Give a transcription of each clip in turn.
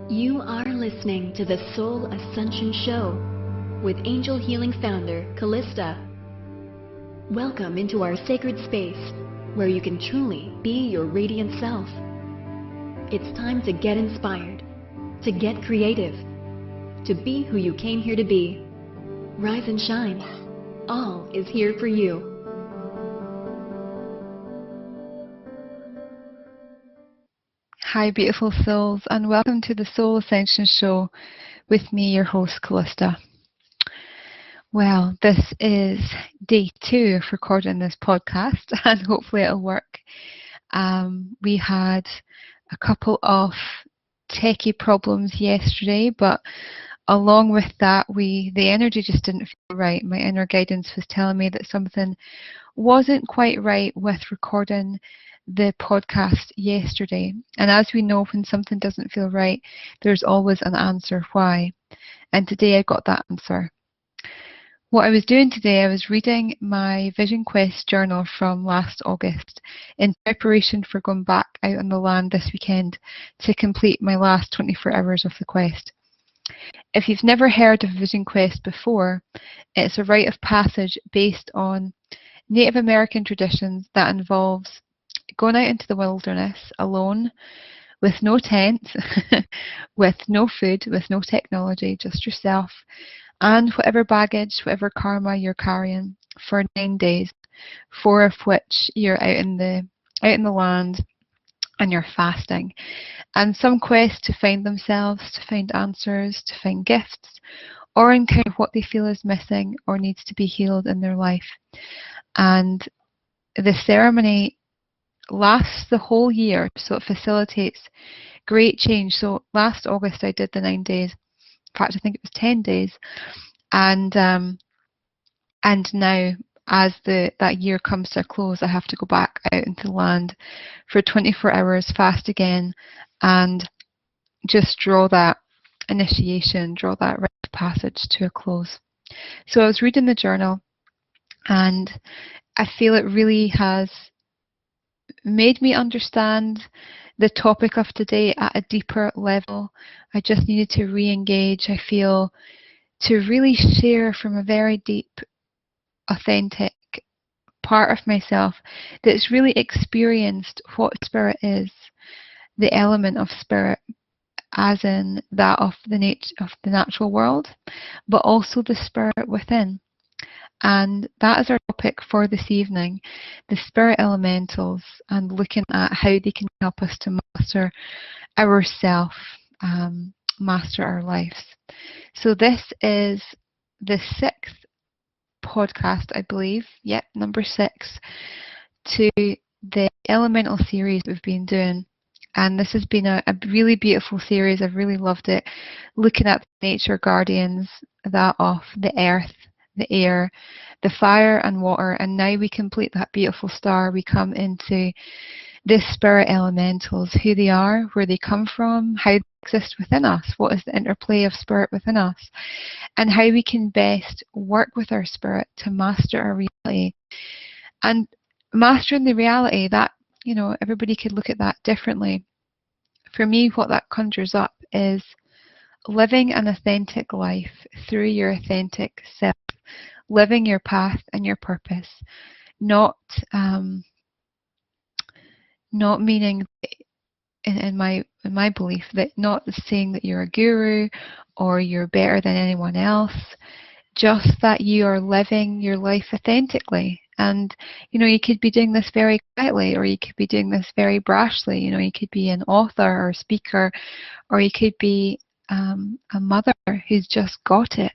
You are listening to the Soul Ascension Show with angel healing founder Calista. Welcome into our sacred space where you can truly be your radiant self. It's time to get inspired, to get creative, to be who you came here to be. Rise and shine. All is here for you. Hi, beautiful souls, and welcome to the Soul Ascension Show with me, your host, Calista. Well, this is day 2 of recording this podcast, and hopefully it'll work. We had a couple of techie problems yesterday, but along with that, the energy just didn't feel right. My inner guidance was telling me that something wasn't quite right with recording the podcast yesterday. And as we know, when something doesn't feel right, there's always an answer why. And today I got that answer. What I was doing today, I was reading my Vision Quest journal from last August in preparation for going back out on the land this weekend to complete my last 24 hours of the quest. If you've never heard of Vision Quest before, it's a rite of passage based on Native American traditions that involves going out into the wilderness alone, with no tent, with no food, with no technology, just yourself and whatever baggage, whatever karma you're carrying for 9 days, 4 of which you're out in the land and you're fasting. And some quest to find themselves, to find answers, to find gifts, or encounter what they feel is missing or needs to be healed in their life. And the ceremony lasts the whole year, so it facilitates great change. So last August I did the 9 days. In fact, I think it was 10 days. And now, as that year comes to a close, I have to go back out into the land for 24 hours, fast again, and just draw that initiation, draw that rite of passage to a close. So I was reading the journal, and I feel it really has made me understand the topic of today at a deeper level. I just needed to re-engage, I feel, to really share from a very deep, authentic part of myself that's really experienced what spirit is, the element of spirit, as in that of the nature of the natural world, but also the spirit within. And that is our topic for this evening, the spirit elementals, and looking at how they can help us to master ourself, master our lives. So this is the 6th podcast, I believe, number 6, to the elemental series we've been doing. And this has been a really beautiful series. I've really loved it, looking at the nature guardians, that of the earth, the air, the fire and water, and now we complete that beautiful star. We come into the spirit elementals, who they are, where they come from, how they exist within us, what is the interplay of spirit within us, and how we can best work with our spirit to master our reality. And mastering the reality, that, everybody could look at that differently. For me, what that conjures up is living an authentic life through your authentic self, living your path and your purpose, not meaning, in my belief, that not saying that you're a guru or you're better than anyone else, just that you are living your life authentically. And you could be doing this very quietly, or you could be doing this very brashly. You could be an author or a speaker, or you could be a mother who's just got it,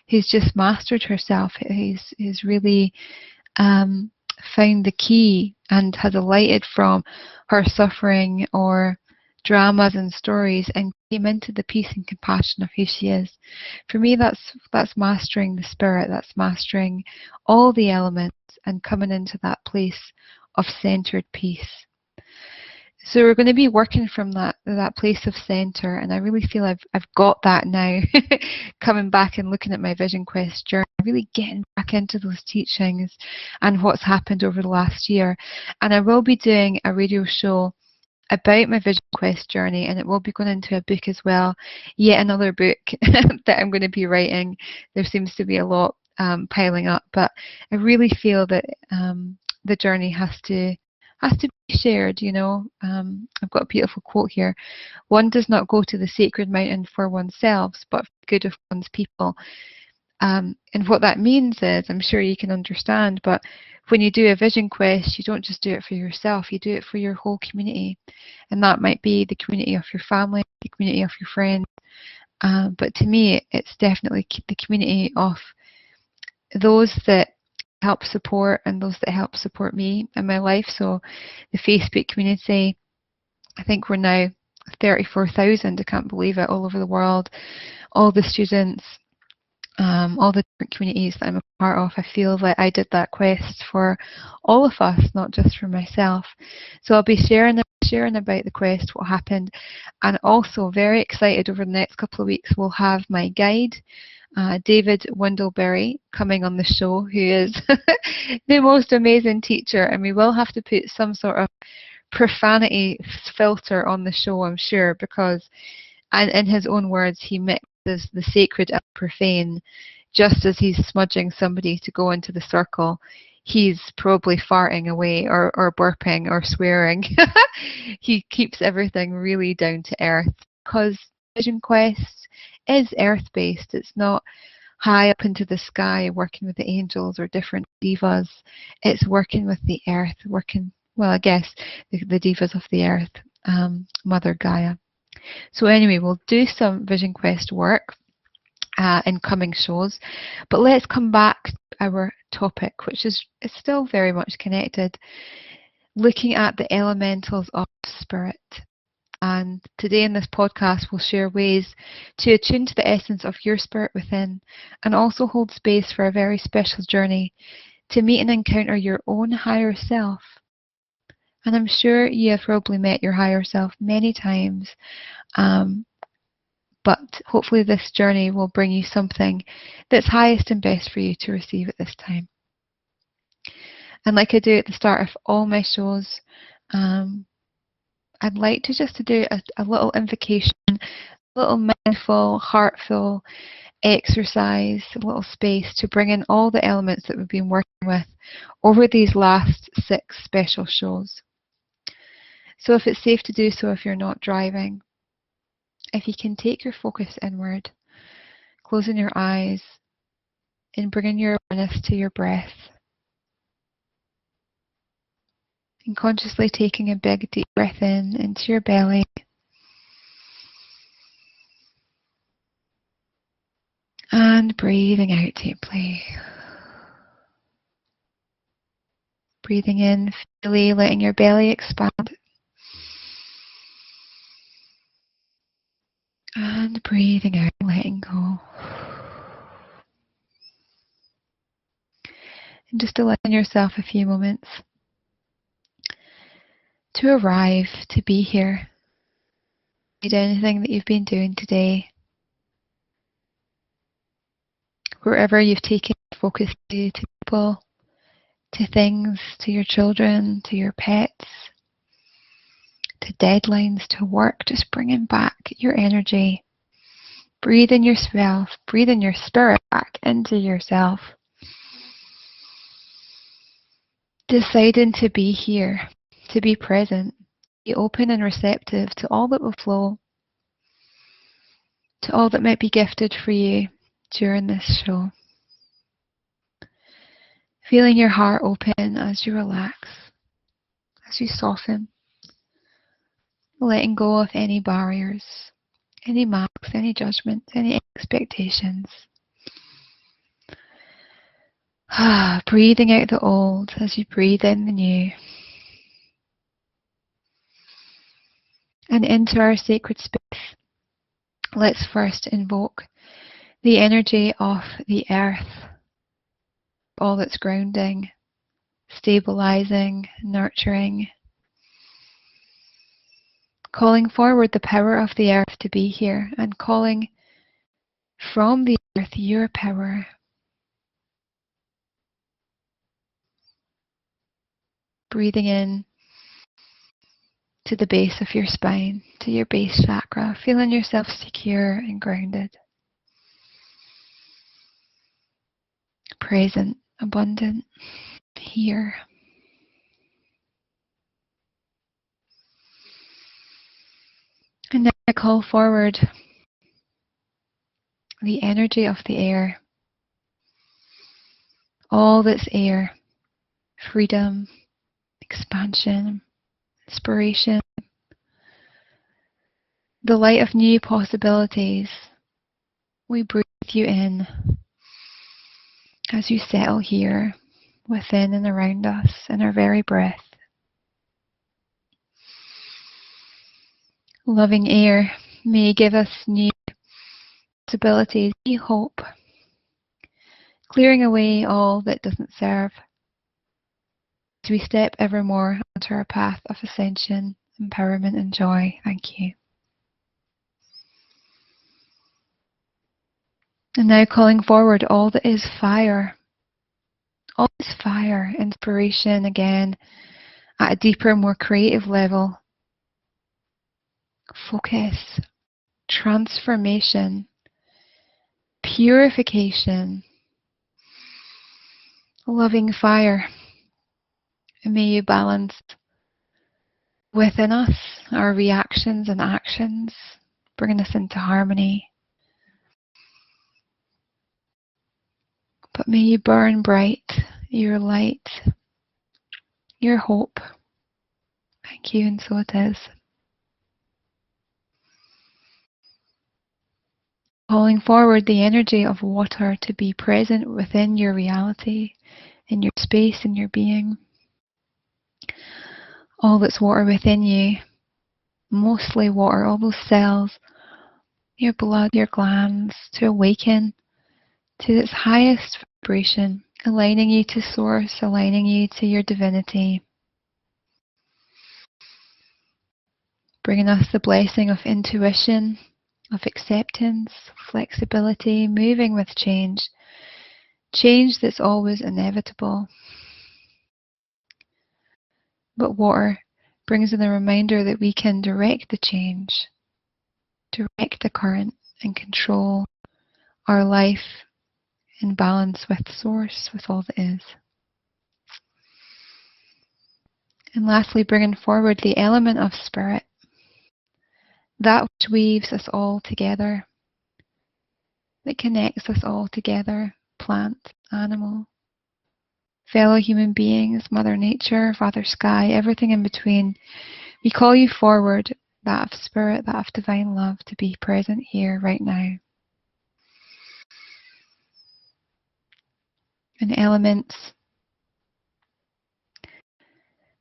who's just mastered herself, who's really found the key and has alighted from her suffering or dramas and stories and came into the peace and compassion of who she is. For me, that's mastering the spirit, that's mastering all the elements and coming into that place of centered peace. So we're going to be working from that place of center, and I really feel I've got that now. Coming back and looking at my Vision Quest journey, really getting back into those teachings and what's happened over the last year. And I will be doing a radio show about my Vision Quest journey, and it will be going into a book as well, yet another book that I'm going to be writing. There seems to be a lot piling up, but I really feel that the journey has to be shared. I've got a beautiful quote here: "One does not go to the sacred mountain for oneself, but for the good of one's people." And what that means is, I'm sure you can understand, but when you do a Vision Quest, you don't just do it for yourself, you do it for your whole community. And that might be the community of your family, the community of your friends. But to me, it's definitely the community of those that help support and those that help support me in my life. So the Facebook community, I think we're now 34,000, I can't believe it, all over the world. All the students, all the different communities that I'm a part of, I feel that I did that quest for all of us, not just for myself. So I'll be sharing about the quest, what happened, and also very excited over the next couple of weeks we'll have my guide, David Windleberry, coming on the show, who is the most amazing teacher, and we will have to put some sort of profanity filter on the show, I'm sure, because, and in his own words, he mixes the sacred and profane. Just as he's smudging somebody to go into the circle, he's probably farting away or burping or swearing. He keeps everything really down to earth, because Vision Quest is earth-based. It's not high up into the sky working with the angels or different divas. It's working with the earth, well, I guess the divas of the earth, Mother Gaia. So anyway, we'll do some Vision Quest work in coming shows, but let's come back to our topic, which is still very much connected, looking at the elementals of spirit. And today in this podcast, we'll share ways to attune to the essence of your spirit within, and also hold space for a very special journey to meet and encounter your own higher self. And I'm sure you have probably met your higher self many times, but hopefully this journey will bring you something that's highest and best for you to receive at this time. And like I do at the start of all my shows, I'd like to just do a little invocation, a little mindful, heartful exercise, a little space to bring in all the elements that we've been working with over these last 6 special shows. So if it's safe to do so, if you're not driving, if you can take your focus inward, closing your eyes and bringing your awareness to your breath, and consciously taking a big deep breath in into your belly, and breathing out deeply. Breathing in fully, letting your belly expand, and breathing out, letting go. And just allowing yourself a few moments to arrive, to be here. Need anything that you've been doing today, wherever you've taken focus to people, to things, to your children, to your pets, to deadlines, to work, just bringing back your energy. Breathe in yourself, breathe in your spirit back into yourself. Deciding to be here, to be present, be open and receptive to all that will flow, to all that might be gifted for you during this show. Feeling your heart open as you relax, as you soften, letting go of any barriers, any marks, any judgments, any expectations. Breathing out the old as you breathe in the new. And into our sacred space, let's first invoke the energy of the earth, all that's grounding, stabilizing, nurturing, calling forward the power of the earth to be here, and calling from the earth your power. Breathing in to the base of your spine, to your base chakra, feeling yourself secure and grounded, present, abundant, here. And now I call forward the energy of the air, all that's air, freedom, expansion, inspiration, the light of new possibilities. We breathe you in as you settle here within and around us in our very breath. Loving air, may give us new possibilities, new hope, clearing away all that doesn't serve as we step ever more onto our path of ascension, empowerment and joy. Thank you. And now calling forward all that is fire, all this fire, inspiration again at a deeper, more creative level. Focus, transformation, purification, loving fire. And may you balance within us our reactions and actions, bringing us into harmony. But may you burn bright your light, your hope. Thank you, and so it is. Calling forward the energy of water to be present within your reality, in your space, in your being. All that's water within you, mostly water, all those cells, your blood, your glands, to awaken to its highest vibration, aligning you to source, aligning you to your divinity. Bringing us the blessing of intuition, of acceptance, flexibility, moving with change. Change that's always inevitable. But water brings in a reminder that we can direct the change, direct the current, and control our life in balance with source, with all that is. And lastly, bringing forward the element of spirit, that which weaves us all together, that connects us all together, plant, animal, fellow human beings, Mother Nature, Father Sky, everything in between. We call you forward, that of spirit, that of divine love, to be present here right now. And elements,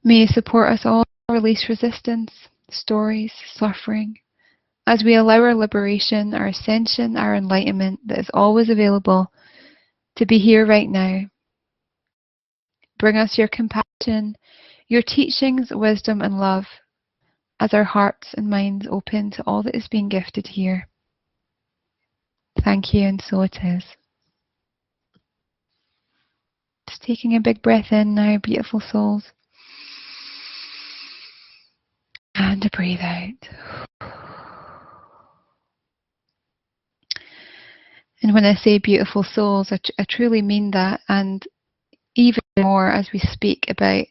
may you support us all, release resistance, stories, suffering, as we allow our liberation, our ascension, our enlightenment that is always available to be here right now. Bring us your compassion, your teachings, wisdom and love as our hearts and minds open to all that is being gifted here. Thank you, and so it is. Just taking a big breath in now, beautiful souls. And to breathe out. And when I say beautiful souls, I truly mean that, and even more as we speak about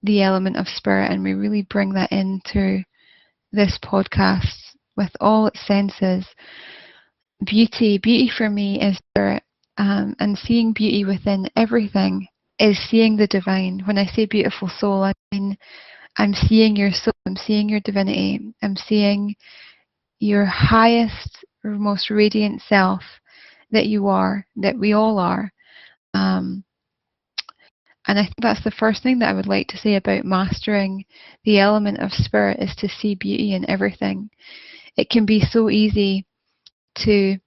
the element of spirit and we really bring that into this podcast with all its senses. Beauty for me is spirit, and seeing beauty within everything is seeing the divine. When I say beautiful soul, I mean I'm seeing your soul, I'm seeing your divinity, I'm seeing your highest, most radiant self that you are, that we all are. And I think that's the first thing that I would like to say about mastering the element of spirit, is to see beauty in everything. It can be so easy to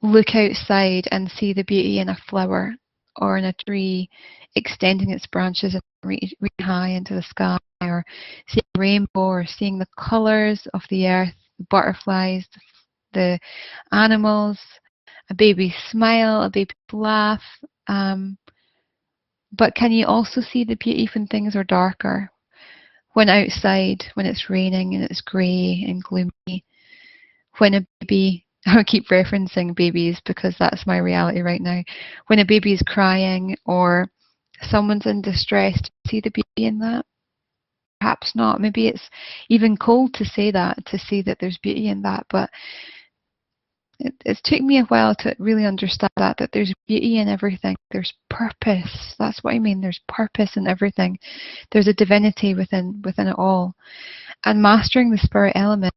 look outside and see the beauty in a flower or in a tree extending its branches really high into the sky, or seeing a rainbow, or seeing the colours of the earth, the butterflies, the animals, a baby's smile, a baby's laugh. But can you also see the beauty when things are darker? When outside, when it's raining and it's grey and gloomy, when a baby, I keep referencing babies because that's my reality right now, when a baby is crying or someone's in distress, do you see the beauty in that? Perhaps not. Maybe it's even cold to say that, to see that there's beauty in that, but it's taken me a while to really understand that there's beauty in everything. There's purpose. That's what I mean. There's purpose in everything. There's a divinity within it all. And mastering the spirit element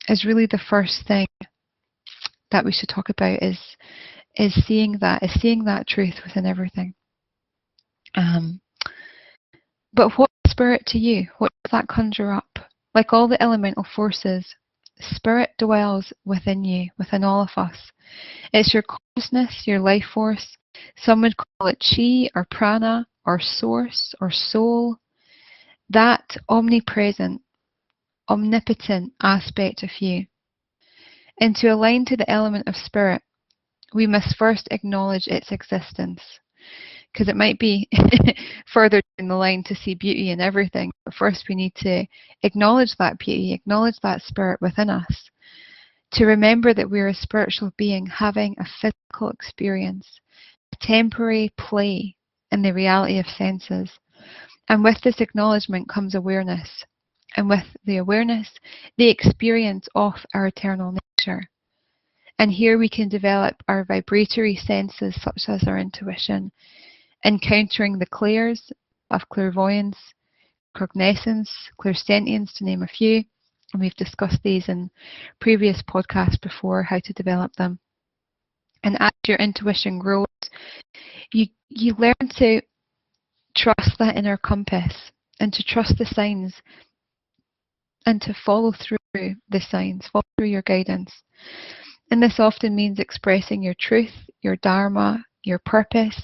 is really the first thing that we should talk about, is seeing that truth within everything. But what's spirit to you? What does that conjure up? Like all the elemental forces, spirit dwells within you, within all of us. It's your consciousness, your life force. Some would call it chi or prana or source or soul. That omnipresent, omnipotent aspect of you. And to align to the element of spirit, we must first acknowledge its existence. Because it might be further down the line to see beauty in everything. But first we need to acknowledge that beauty, acknowledge that spirit within us. To remember that we're a spiritual being having a physical experience, a temporary play in the reality of senses. And with this acknowledgement comes awareness. And with the awareness, the experience of our eternal nature. And here we can develop our vibratory senses, such as our intuition, encountering the clairs of clairvoyance, cognoscence, clairsentience, to name a few. And we've discussed these in previous podcasts before, how to develop them. And as your intuition grows, you learn to trust that inner compass and to trust the signs and to follow through the signs, follow through your guidance. And this often means expressing your truth, your dharma, your purpose.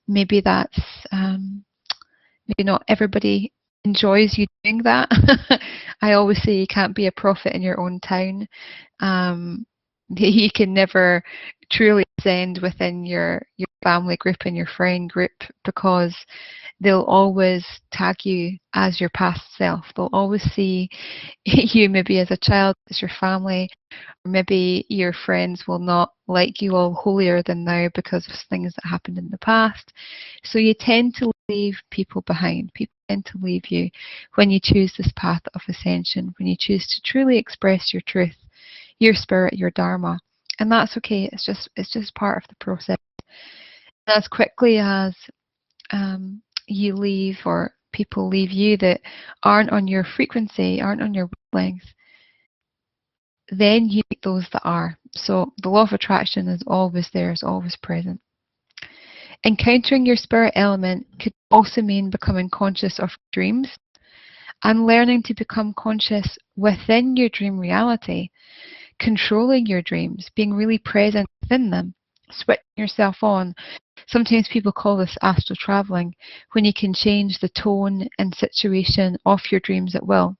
Maybe that's, maybe not everybody enjoys you doing that. I always say you can't be a prophet in your own town. You can never truly ascend within your family group and your friend group, because they'll always tag you as your past self. They'll always see you maybe as a child, as your family, or maybe your friends will not like you all holier than thou because of things that happened in the past. So you tend to leave people behind. People tend to leave you when you choose this path of ascension, when you choose to truly express your truth, your spirit, your dharma. And that's okay. It's just part of the process. And as quickly as you leave, or people leave you that aren't on your frequency, aren't on your wavelength, then you meet those that are. So the law of attraction is always there, is always present. Encountering your spirit element could also mean becoming conscious of dreams and learning to become conscious within your dream reality, controlling your dreams, being really present within them, switching yourself on. Sometimes people call this astral traveling, when you can change the tone and situation of your dreams at will.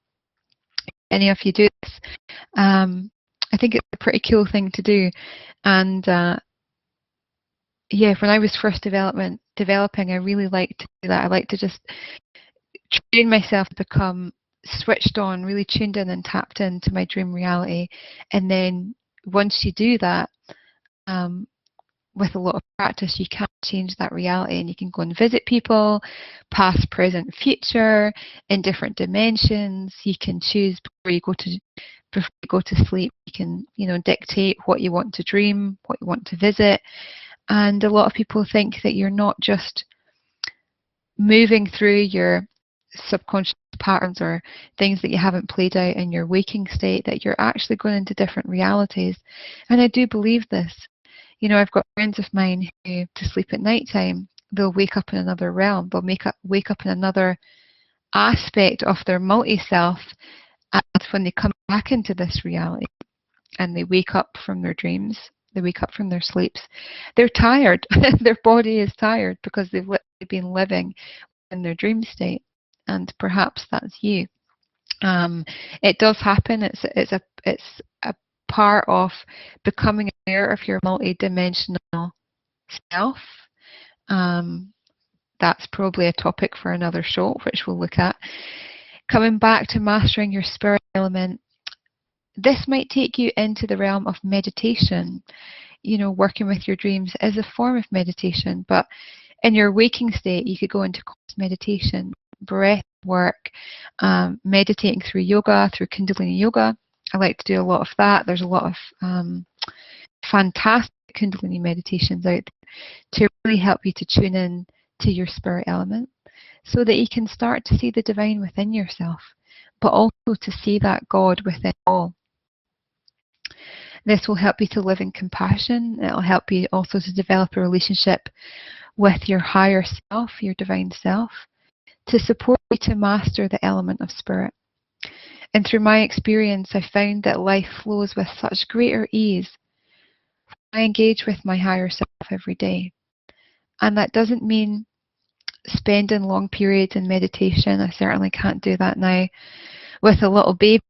Any of you do this? I think it's a pretty cool thing to do. And yeah, when I was first developing, I really liked to do that. I like to just train myself to become switched on, really tuned in and tapped into my dream reality. And then once you do that, with a lot of practice, you can change that reality, and you can go and visit people, past, present, future, in different dimensions. You can choose before you go to sleep. You can, dictate what you want to dream, what you want to visit. And a lot of people think that you're not just moving through your subconscious patterns or things that you haven't played out in your waking state, that you're actually going into different realities. And I do believe this. I've got friends of mine who, to sleep at night time, they'll wake up in another realm. They'll wake up in another aspect of their multi-self, and when they come back into this reality and they wake up from their dreams, they wake up from their sleeps, they're tired. Their body is tired because they've been living in their dream state. And perhaps that's you. It does happen. It's a part of becoming aware of your multi-dimensional self. that's probably a topic for another show, which we'll look at. Coming back to mastering your spirit element, this might take you into the realm of meditation. Working with your dreams is a form of meditation, but in your waking state, you could go into meditation, breath work, meditating through yoga, through Kundalini yoga. I like to do a lot of that. There's a lot of fantastic Kundalini meditations out there to really help you to tune in to your spirit element, so that you can start to see the divine within yourself, but also to see that God within all. This will help you to live in compassion. It will help you also to develop a relationship with your higher self, your divine self, to support you to master the element of spirit. And through my experience, I found that life flows with such greater ease when I engage with my higher self every day. And that doesn't mean spending long periods in meditation. I certainly can't do that now with a little baby.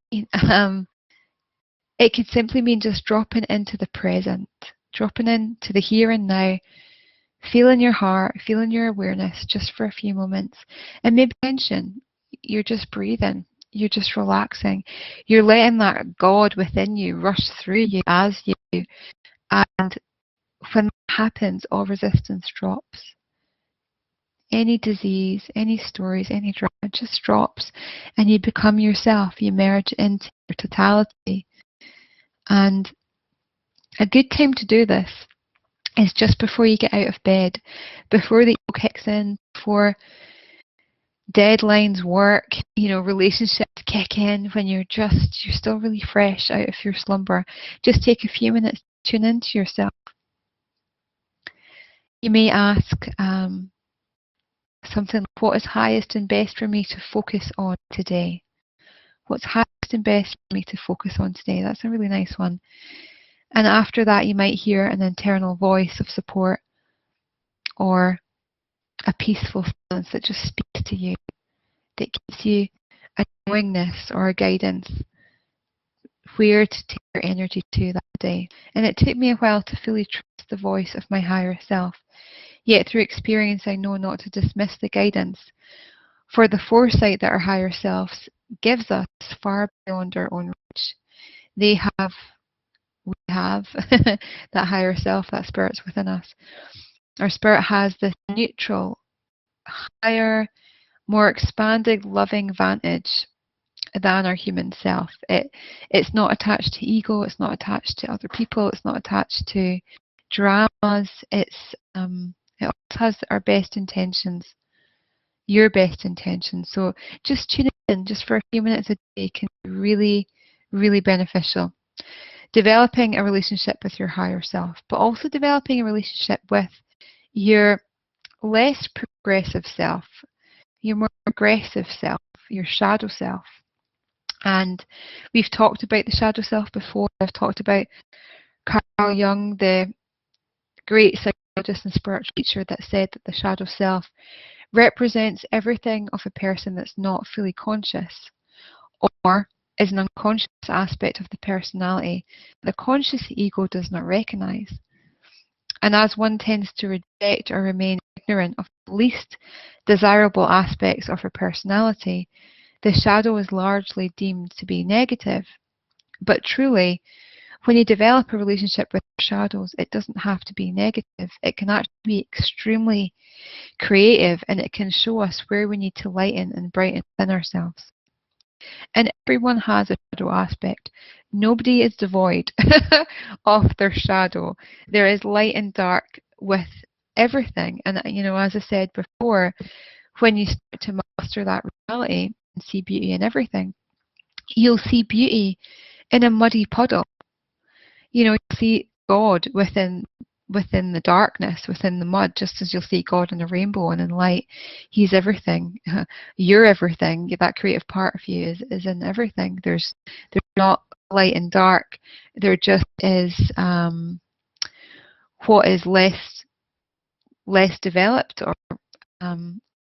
It could simply mean just dropping into the present, dropping into the here and now, feeling your heart, feeling your awareness just for a few moments. And maybe tension, you're just breathing, you're just relaxing. You're letting that God within you rush through you as you do. And when that happens, all resistance drops. Any disease, any stories, any drama just drops, and you become yourself. You merge into your totality. And a good time to do this is just before you get out of bed, before the ego kicks in, before deadlines, work, relationships kick in, when you're still really fresh out of your slumber. Just take a few minutes to tune into yourself. You may ask something like, what is highest and best for me to focus on today? What's highest and best for me to focus on today? That's a really nice one. And after that, you might hear an internal voice of support or a peaceful silence that just speaks to you, that gives you a knowingness or a guidance where to take your energy to that day. And it took me a while to fully trust the voice of my higher self. Yet through experience, I know not to dismiss the guidance, for the foresight that our higher selves gives us far beyond our own reach. We have that higher self, that spirit's within us. Our spirit has this neutral, higher, more expanded, loving vantage than our human self. It's not attached to ego, it's not attached to other people, it's not attached to dramas. It always has our best intentions, your best intentions. So just tune in just for a few minutes a day can be really, really beneficial. Developing a relationship with your higher self, but also developing a relationship with your less progressive self, your more aggressive self, your shadow self. And we've talked about the shadow self before. I've talked about Carl Jung, the great psychologist and spiritual teacher, that said that the shadow self represents everything of a person that's not fully conscious, or is an unconscious aspect of the personality the conscious ego does not recognize. And as one tends to reject or remain ignorant of the least desirable aspects of her personality, the shadow is largely deemed to be negative. But truly, when you develop a relationship with shadows, it doesn't have to be negative. It can actually be extremely creative, and it can show us where we need to lighten and brighten within ourselves. And everyone has a shadow aspect. Nobody is devoid of their shadow. There is light and dark with everything. And, as I said before, when you start to master that reality and see beauty in everything, you'll see beauty in a muddy puddle. You'll see God within the darkness, within the mud, just as you'll see God in a rainbow and in light. He's everything. You're everything. That creative part of you is in everything. There's not light and dark. There just is what is less developed or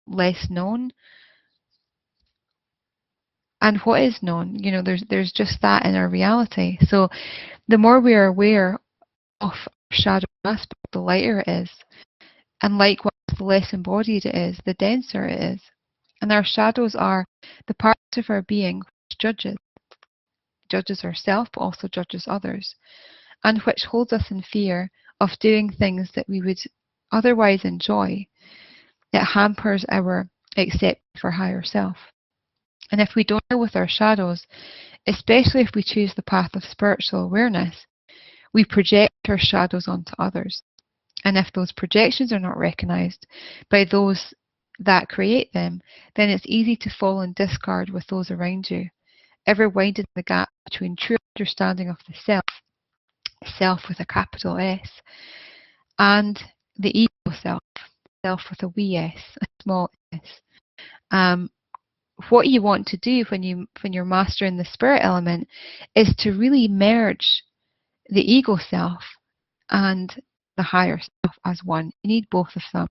less known, and what is known. There's just that in our reality. So the more we are aware of shadow aspect, the lighter it is. And likewise, the less embodied it is, the denser it is. And our shadows are the parts of our being which judges ourselves, but also judges others, and which holds us in fear of doing things that we would otherwise enjoy. It hampers our acceptance for higher self. And if we don't deal with our shadows, especially if we choose the path of spiritual awareness, we project our shadows onto others. And if those projections are not recognized by those that create them, then it's easy to fall in discard with those around you, ever widening the gap between true understanding of the self with a capital S, and the ego self with a wee s, a small s. What you want to do when you're mastering the spirit element is to really merge the ego self and the higher self as one. You need both of them.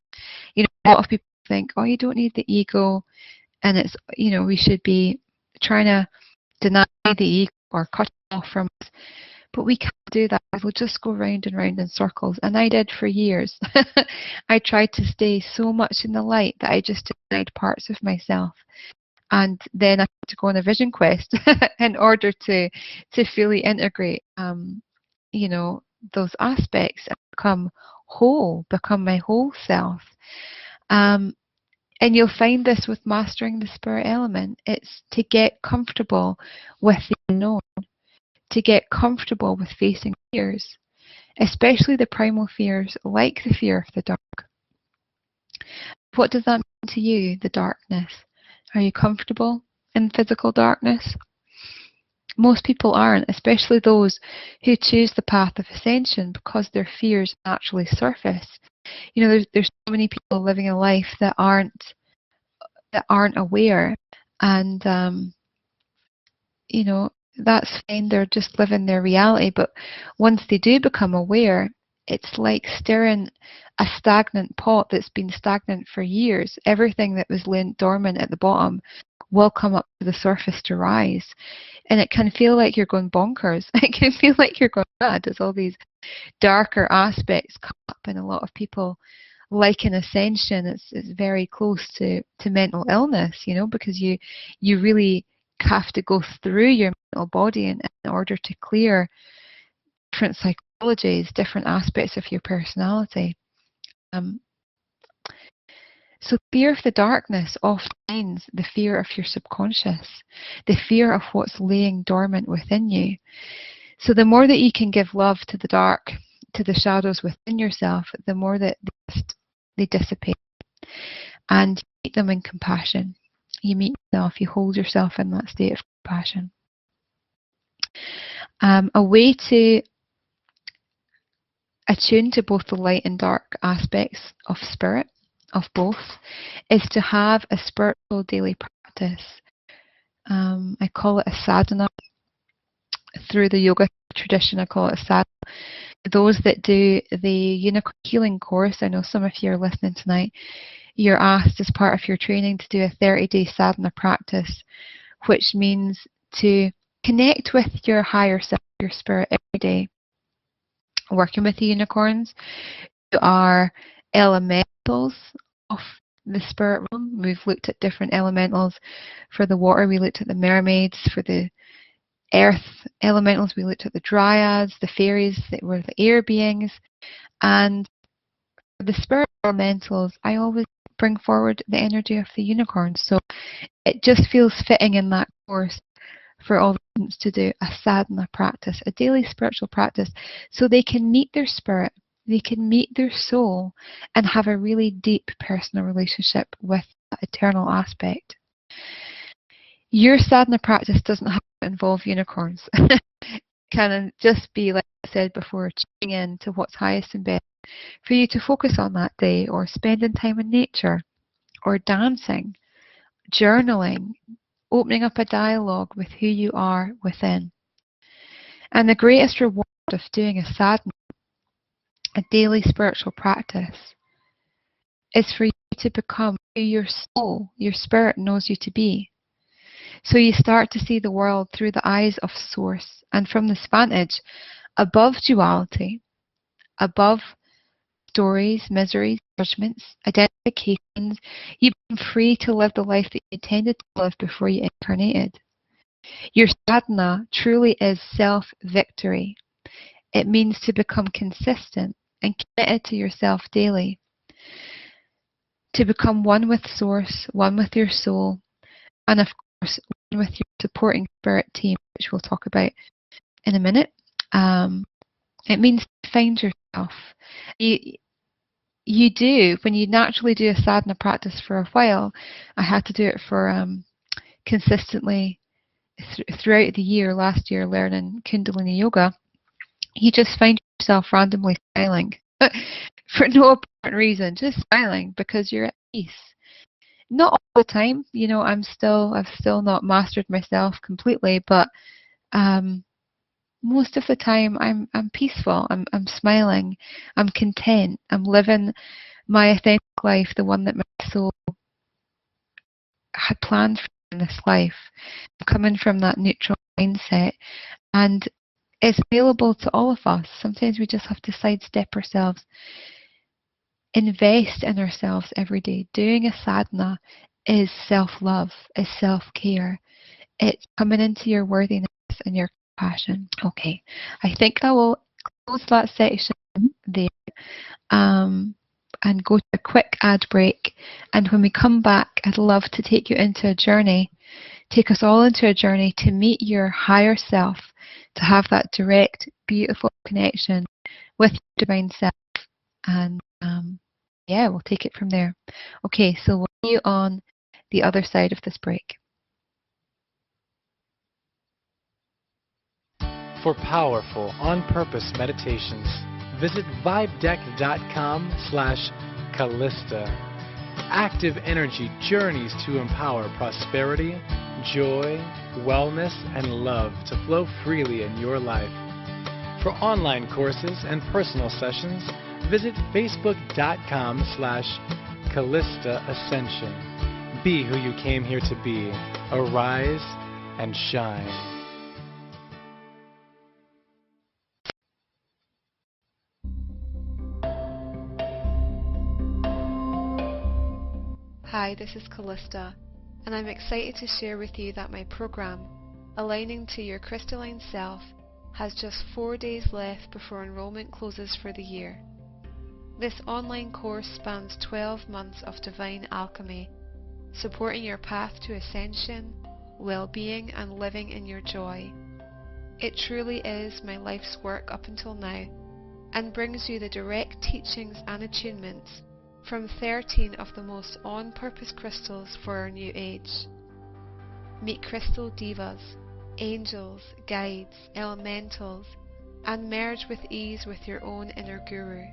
A lot of people think, oh, you don't need the ego, and it's, we should be trying to deny the ego or cut it off from us. But we can't do that. We'll just go round and round in circles. And I did for years. I tried to stay so much in the light that I just denied parts of myself. And then I had to go on a vision quest in order to fully integrate, those aspects and become whole, become my whole self. And you'll find this with mastering the spirit element. It's to get comfortable with the unknown, to get comfortable with facing fears, especially the primal fears like the fear of the dark. What does that mean to you, the darkness? Are you comfortable in physical darkness? Most people aren't, especially those who choose the path of ascension, because their fears naturally surface. There's so many people living a life that aren't aware, and that's fine. They're just living their reality. But once they do become aware, it's like stirring a stagnant pot that's been stagnant for years. Everything that was laying dormant at the bottom will come up to the surface to rise. And it can feel like you're going bonkers. It can feel like you're going mad as all these darker aspects come up. And a lot of people, like in Ascension, it's very close to mental illness, because you really have to go through your mental body in order to clear different psychologies, different aspects of your personality. So fear of the darkness often means the fear of your subconscious, the fear of what's laying dormant within you. So the more that you can give love to the dark, to the shadows within yourself, the more that they dissipate. And you meet them in compassion. You meet yourself, you hold yourself in that state of compassion. A way to attune to both the light and dark aspects of spirit, of both, is to have a spiritual daily practice. I call it a sadhana. Through the yoga tradition, I call it a sadhana. Those that do the Unicorn Healing course, I know some of you are listening tonight, you're asked as part of your training to do a 30-day sadhana practice, which means to connect with your higher self, your spirit, every day. Working with the unicorns, who are elementals of the spirit realm. We've looked at different elementals. For the water, we looked at the mermaids. For the earth elementals, we looked at the dryads, the fairies that were the air beings. And for the spirit elementals, I always bring forward the energy of the unicorns. So it just feels fitting in that course for all the students to do a sadhana practice, a daily spiritual practice, so they can meet their spirit, they can meet their soul, and have a really deep personal relationship with that eternal aspect. Your sadhana practice doesn't have to involve unicorns. It can just be, like I said before, tuning in to what's highest and best for you to focus on that day, or spending time in nature, or dancing, journaling, opening up a dialogue with who you are within. And the greatest reward of doing a sadhana, a daily spiritual practice, is for you to become who your soul, your spirit knows you to be. So you start to see the world through the eyes of Source, and from this vantage, above duality, above stories, miseries, judgments, identifications. You become free to live the life that you intended to live before you incarnated. Your sadhana truly is self-victory. It means to become consistent and committed to yourself daily, to become one with Source, one with your soul, and of course, one with your supporting spirit team, which we'll talk about in a minute. It means to find yourself. You do, when you naturally do a sadhana practice for a while, I had to do it for consistently throughout the year, last year, learning Kundalini Yoga, you just find yourself randomly smiling for no apparent reason, just smiling because you're at peace. Not all the time, I've still not mastered myself completely, but most of the time I'm peaceful, I'm smiling, I'm content, I'm living my authentic life, the one that my soul had planned for in this life. I'm coming from that neutral mindset, and it's available to all of us. Sometimes we just have to sidestep ourselves. Invest in ourselves every day. Doing a sadhana is self-love, is self-care. It's coming into your worthiness and your compassion. Okay, I think I will close that section there and go to a quick ad break. And when we come back, I'd love to take you into a journey, take us all into a journey to meet your higher self, to have that direct, beautiful connection with your divine self. And we'll take it from there. Okay, so we'll see you on the other side of this break. For powerful, on-purpose meditations, visit vibedeck.com/Calista. Active energy journeys to empower prosperity, joy, wellness, and love to flow freely in your life. For online courses and personal sessions, visit facebook.com/Calista Ascension. Be who you came here to be. Arise and shine. Hi, this is Calista, and I'm excited to share with you that my program, Aligning to Your Crystalline Self, has just 4 days left before enrollment closes for the year. This online course spans 12 months of divine alchemy, supporting your path to ascension, well-being, and living in your joy. It truly is my life's work up until now, and brings you the direct teachings and attunements from 13 of the most on-purpose crystals for our new age. Meet crystal divas, angels, guides, elementals, and merge with ease with your own inner guru.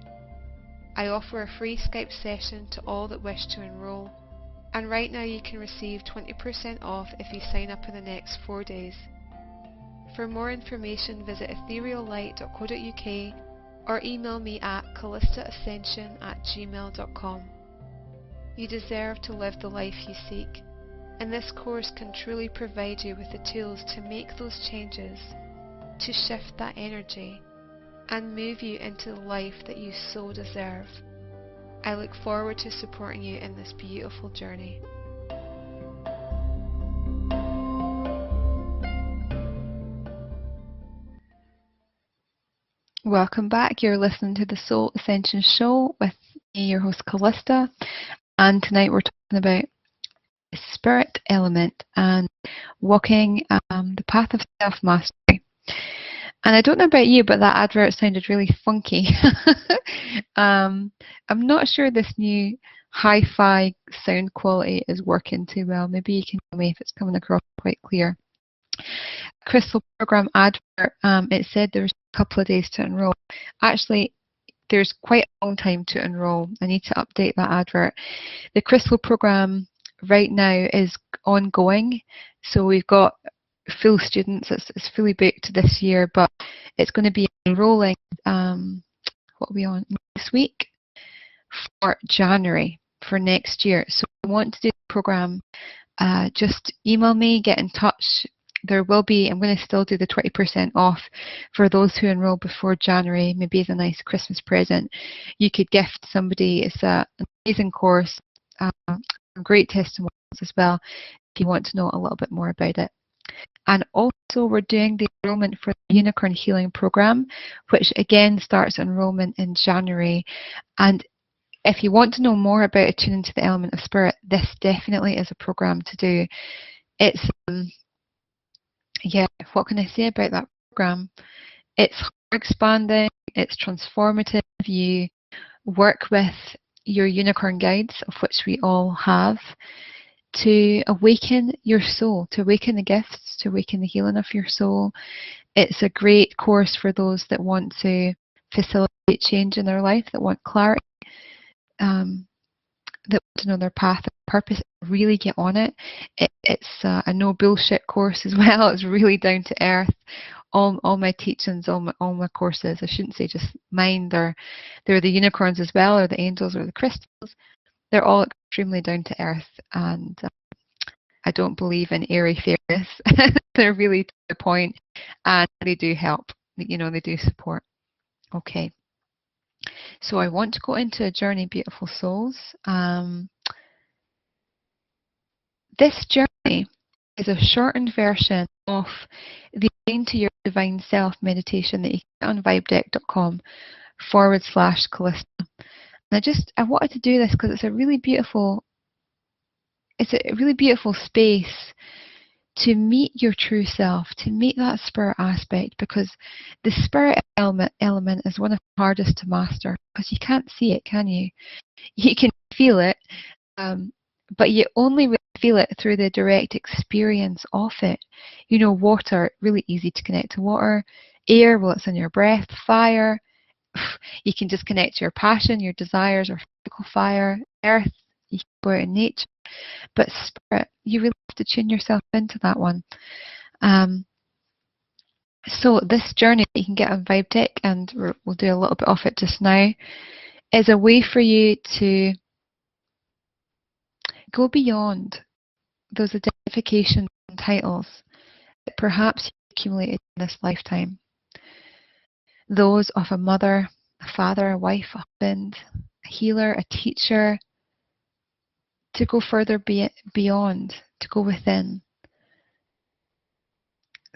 I offer a free Skype session to all that wish to enroll, and right now you can receive 20% off if you sign up in the next 4 days. For more information, visit ethereallight.co.uk or email me at calistaascension@gmail.com. You deserve to live the life you seek, and this course can truly provide you with the tools to make those changes, to shift that energy, and move you into the life that you so deserve. I look forward to supporting you in this beautiful journey. Welcome back. You're listening to the Soul Ascension Show with me, your host Calista, and tonight we're talking about the spirit element and walking the path of self-mastery. And I don't know about you, but that advert sounded really funky. I'm not sure this new hi-fi sound quality is working too well. Maybe you can tell me if it's coming across quite clear. Crystal program advert, it said there was a couple of days to enroll. Actually, there's quite a long time to enroll. I need to update that advert. The Crystal program right now is ongoing, so we've got full students. It's fully booked this year, but it's going to be enrolling what are we on this week for January for next year. So if you want to do the program, just email me, get in touch, There will be, I'm going to still do the 20% off for those who enroll before January, maybe as a nice Christmas present. You could gift somebody. It's an amazing course, great testimonials as well, if you want to know a little bit more about it. And also we're doing the enrollment for the Unicorn Healing Program, which again starts enrollment in January. And if you want to know more about attuning to the element of spirit, this definitely is a program to do. It's what can I say about that program? It's expanding, it's transformative. You work with your unicorn guides, of which we all have, to awaken your soul, to awaken the gifts, to awaken the healing of your soul. It's a great course for those that want to facilitate change in their life, that want clarity, that want to know their path and purpose, really get on it. It's a no bullshit course as well. It's really down to earth. All my teachings, all my courses, I shouldn't say just mine, they're the unicorns as well, or the angels, or the crystals. They're all extremely down to earth, and I don't believe in airy fairies. They're really to the point, and they do help. They do support. Okay. So I want to go into a journey, beautiful souls. This journey is a shortened version of the Align to Your Divine Self meditation that you get on vibedeck.com/Calista. And I wanted to do this because it's a really beautiful space to meet your true self, to meet that spirit aspect, because the spirit element is one of the hardest to master, because you can't see it, can you? You can feel it, but you only really feel it through the direct experience of it. Water, really easy to connect to water. Air, well, it's in your breath. Fire, you can just connect to your passion, your desires, or physical fire. Earth, you can go out in nature. But spirit, you really have to tune yourself into that one. So this journey that you can get on Vibe Deck, and we'll do a little bit of it just now, is a way for you to go beyond those identifications and titles that perhaps you accumulated in this lifetime. Those of a mother, a father, a wife, a husband, a healer, a teacher, to go further beyond, to go within.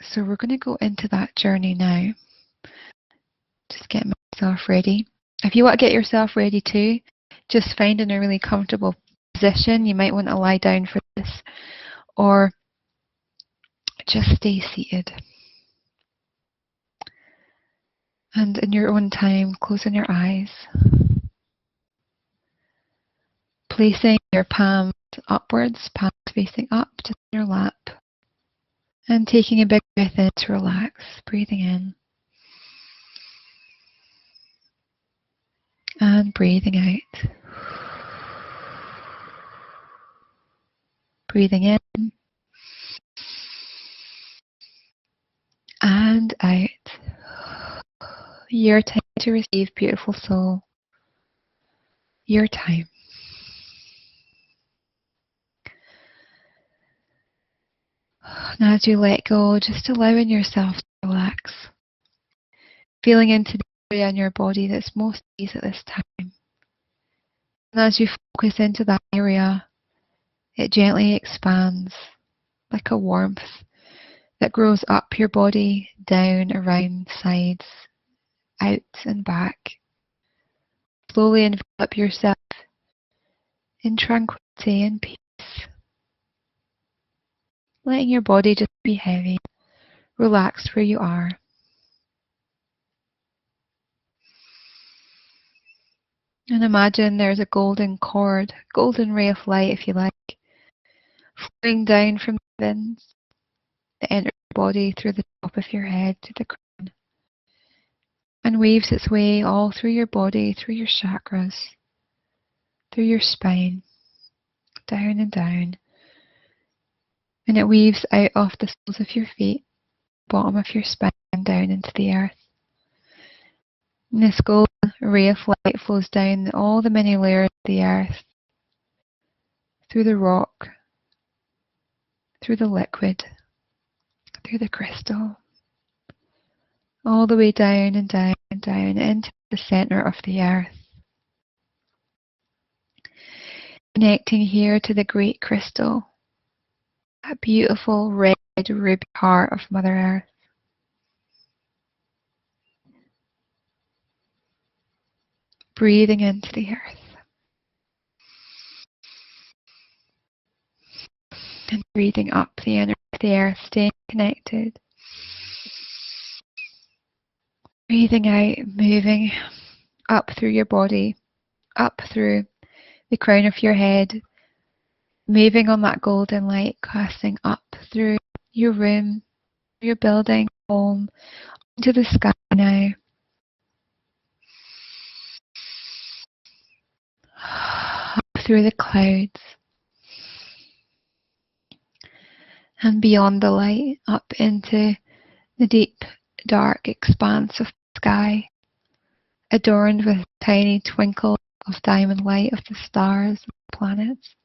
So we're going to go into that journey now. Just get myself ready. If you want to get yourself ready too, just find in a really comfortable position. You might want to lie down for this, or just stay seated. And in your own time, closing your eyes. Placing your palms upwards, palms facing up to your lap. And taking a big breath in to relax, breathing in. And breathing out. Breathing in. And out. Your time to receive, beautiful soul. Your time. And as you let go, just allowing yourself to relax. Feeling into the area in your body that's most at ease at this time. And as you focus into that area, it gently expands like a warmth that grows up your body, down, around, sides, out and back. Slowly envelop yourself in tranquility and peace. Letting your body just be heavy. Relax where you are. And imagine there's a golden cord, golden ray of light if you like, flowing down from the heavens that enters your body through the top of your head to the crown, and weaves its way all through your body, through your chakras, through your spine, down and down. And it weaves out off the soles of your feet, bottom of your spine, and down into the earth. And this golden ray of light flows down all the many layers of the earth, through the rock, through the liquid, through the crystal, all the way down and down and down into the center of the earth. Connecting here to the great crystal, that beautiful red ruby heart of Mother Earth. Breathing into the earth. And breathing up the energy of the earth, staying connected. Breathing out, moving up through your body, up through the crown of your head, moving on that golden light, casting up through your room, your building, home, into the sky now. Up through the clouds. And beyond the light, up into the deep, dark expanse of the sky, adorned with tiny twinkles of diamond light of the stars and planets.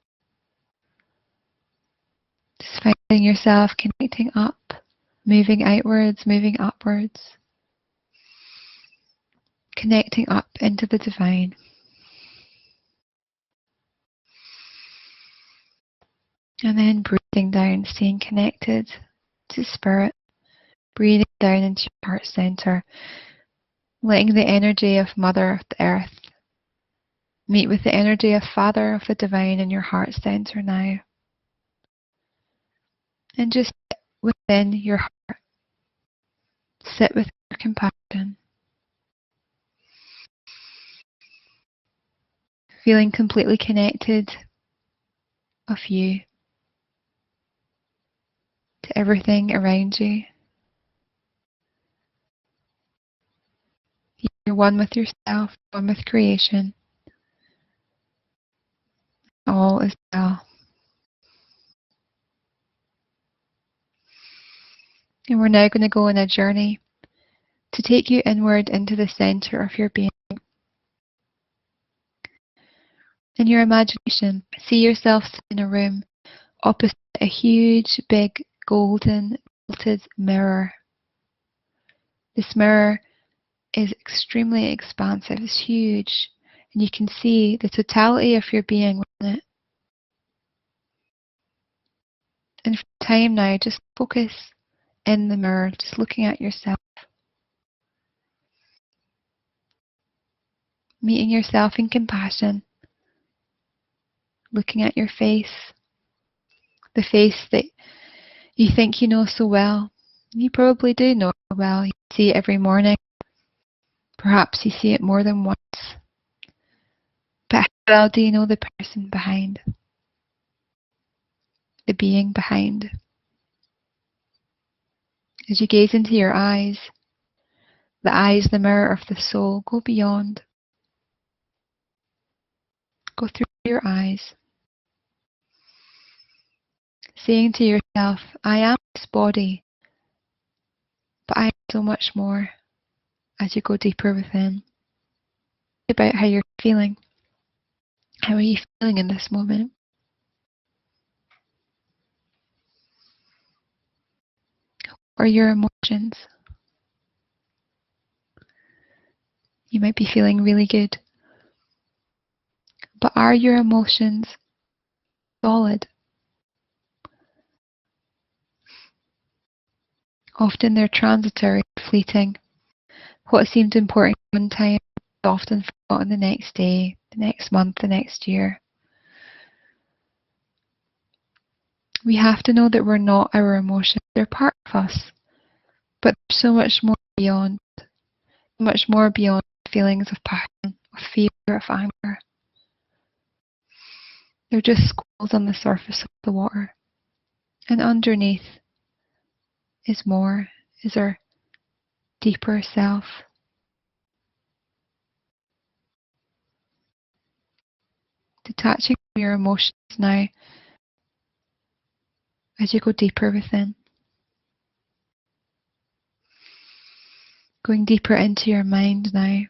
Just finding yourself connecting up, moving outwards, moving upwards, connecting up into the divine. And then breathing down, staying connected to spirit, breathing down into your heart center, letting the energy of Mother of the Earth meet with the energy of Father of the Divine in your heart center now. And just sit within your heart. Sit with your compassion. Feeling completely connected of you to everything around you. You're one with yourself, one with creation. All is well. And we're now going to go on a journey to take you inward into the center of your being. In your imagination, see yourself in a room opposite a huge, big, golden, vaulted mirror. This mirror is extremely expansive, it's huge, and you can see the totality of your being within it. And for time now, just focus in the mirror, just looking at yourself. Meeting yourself in compassion. Looking at your face. The face that you think you know so well. You probably do know it well. You see it every morning. Perhaps you see it more than once. But how well do you know the person behind? The being behind? As you gaze into your eyes, the mirror of the soul, go beyond. Go through your eyes. Saying to yourself, I am this body, but I am so much more as you go deeper within. About how you're feeling. How are you feeling in this moment? Or your emotions? You might be feeling really good. But are your emotions solid? Often they're transitory, fleeting. What seemed important one time is often forgotten the next day, the next month, the next year. We have to know that we're not our emotions. They're part of us. But there's so much more beyond. So much more beyond feelings of passion, of fear, of anger. They're just squalls on the surface of the water. And underneath is more, is our deeper self. Detaching from your emotions now as you go deeper within. Going deeper into your mind now.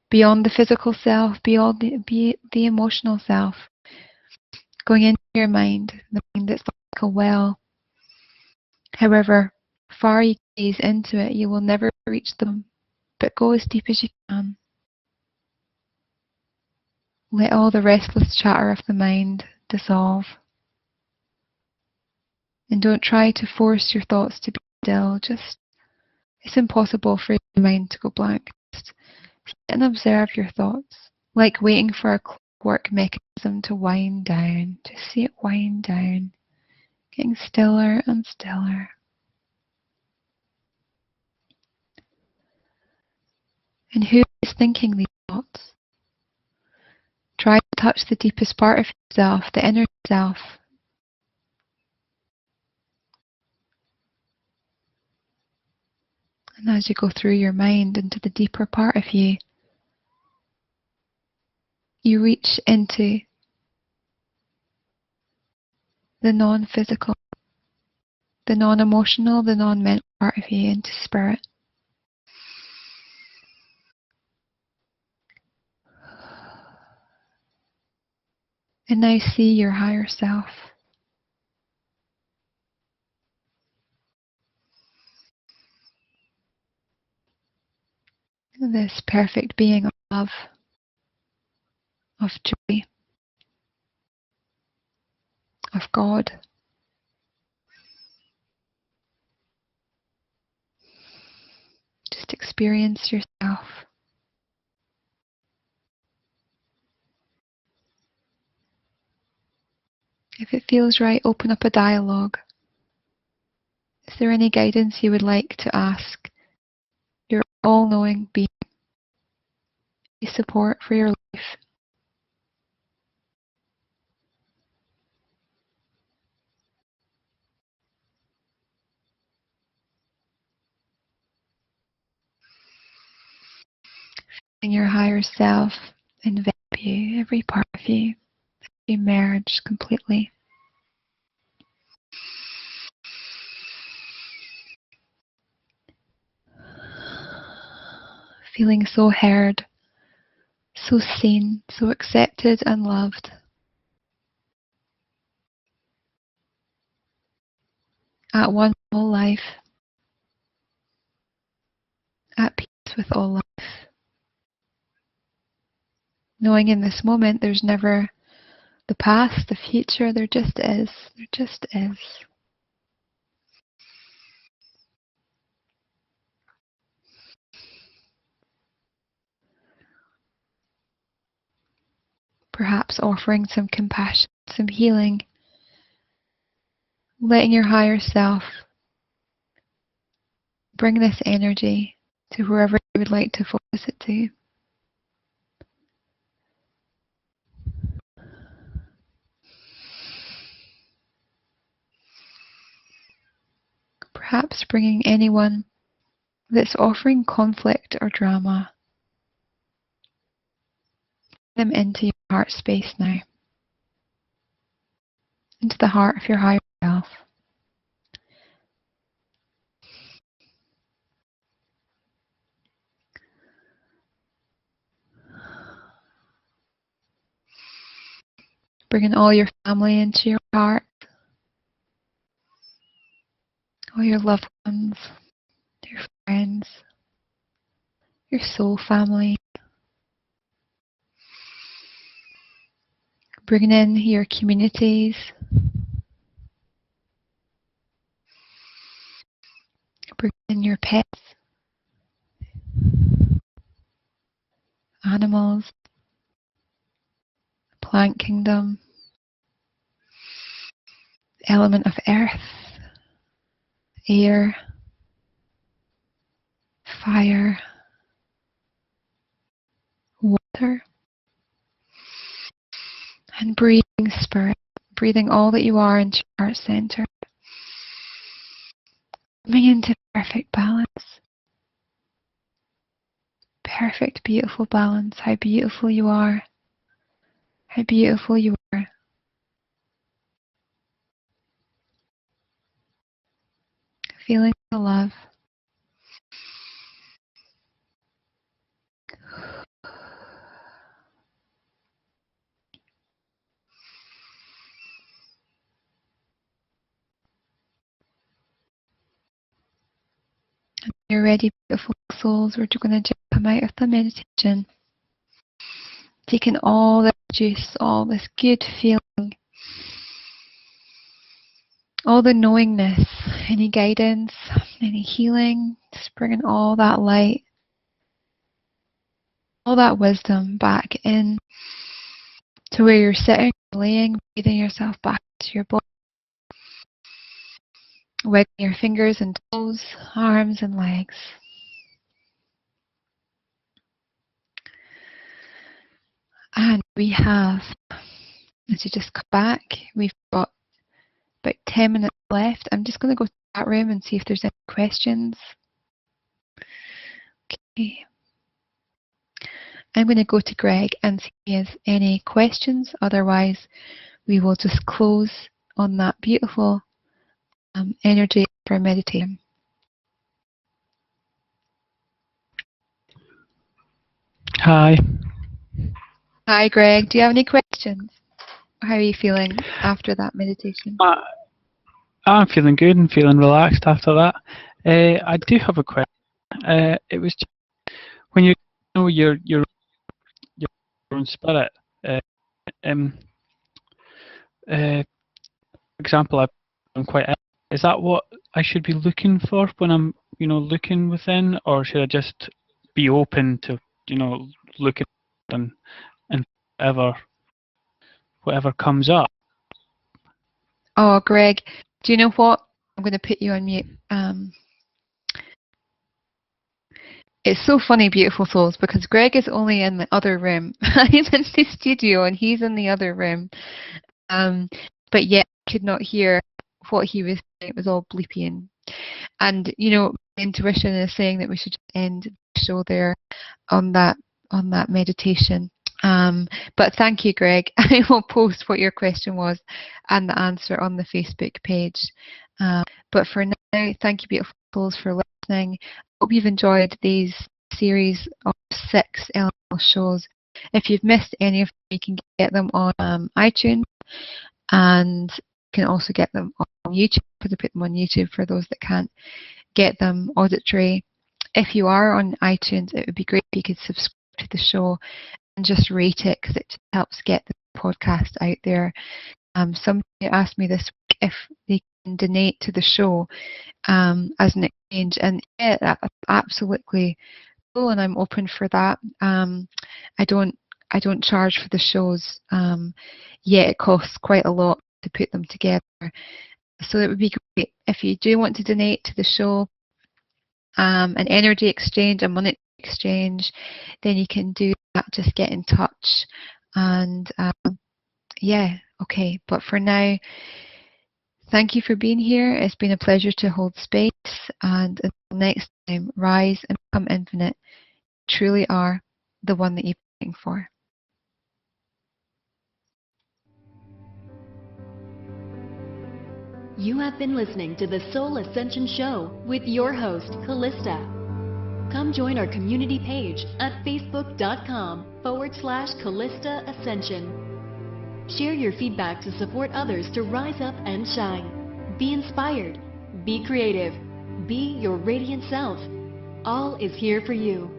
Beyond the physical self, beyond the emotional self. Going into your mind, the mind that's like a well. However far you gaze into it, you will never reach them, but go as deep as you can. Let all the restless chatter of the mind dissolve. And don't try to force your thoughts to be still. It's impossible for your mind to go blank. Just sit and observe your thoughts, like waiting for a clockwork mechanism to wind down. Just see it wind down, getting stiller and stiller. And who is thinking these thoughts? Try to touch the deepest part of yourself, the inner self. And as you go through your mind into the deeper part of you, you reach into the non-physical, the non-emotional, the non-mental part of you, into spirit. And now see your higher self. This perfect being of love, of joy, of God. Just experience yourself. If it feels right, open up a dialogue. Is there any guidance you would like to ask your all-knowing being? Any support for your life? Feeling your higher self envelop you, every part of you, emerge completely. Feeling so heard, so seen, so accepted and loved. At one with all life, at peace with all life. Knowing in this moment there's never the past, the future, there just is. There just is. Perhaps offering some compassion, some healing, letting your higher self bring this energy to wherever you would like to focus it to. Perhaps bringing anyone that's offering conflict or drama, them into your heart space now, into the heart of your higher self. Bringing all your family into your heart, all your loved ones, your friends, your soul family. Bringing in your communities, bringing in your pets, animals, plant kingdom, element of earth, air, fire, water, and breathing spirit, breathing all that you are into your heart center, coming into perfect balance. Perfect, beautiful balance. How beautiful you are. How beautiful you are. Feeling the love. you're ready, beautiful souls, we're going to just come out of the meditation, taking all the juice, all this good feeling, all the knowingness, any guidance, any healing, just bringing all that light, all that wisdom back in to where you're sitting, laying, breathing yourself back to your body, wiggling your fingers and toes, arms and legs. And we have, as you just come back, we've got about 10 minutes left. I'm just going to go to that room and see if there's any questions. Okay. I'm going to go to Greg and see if he has any questions. Otherwise, we will just close on that beautiful energy for meditation. Hi. Hi, Greg. Do you have any questions? How are you feeling after that meditation? I'm feeling good and feeling relaxed after that. I do have a question. It was just, when you know your own spirit. For example, I'm quite ill. Is that what I should be looking for when I'm, looking within, or should I just be open to, looking and whatever comes up? Oh, Greg, do you know what? I'm going to put you on mute. It's so funny, beautiful souls, because Greg is only in the other room. I'm in the studio and he's in the other room. But yet I could not hear what he was saying. It was all bleeping. And, my intuition is saying that we should end the show there on that meditation. But thank you, Greg. I will post what your question was and the answer on the Facebook page. But for now, thank you, beautiful souls, for listening. I hope you've enjoyed these series of 6 elemental shows. If you've missed any of them, you can get them on iTunes, and you can also get them on YouTube, because I put them on YouTube for those that can't get them auditory. If you are on iTunes, it would be great if you could subscribe to the show and just rate it, because it just helps get the podcast out there. Somebody asked me this week if they can donate to the show as an exchange, and yeah, that's absolutely cool, and I'm open for that. I don't charge for the shows yet. It costs quite a lot to put them together, so it would be great if you do want to donate to the show. An energy exchange, a money exchange, then you can do that. Just get in touch, and yeah, okay. But for now, thank you for being here. It's been a pleasure to hold space, and until next time, rise and become infinite. You truly are the one that you're looking for. You have been listening to the Soul Ascension Show with your host, Calista. Come join our community page at facebook.com/Calista Ascension. Share your feedback to support others to rise up and shine. Be inspired. Be creative. Be your radiant self. All is here for you.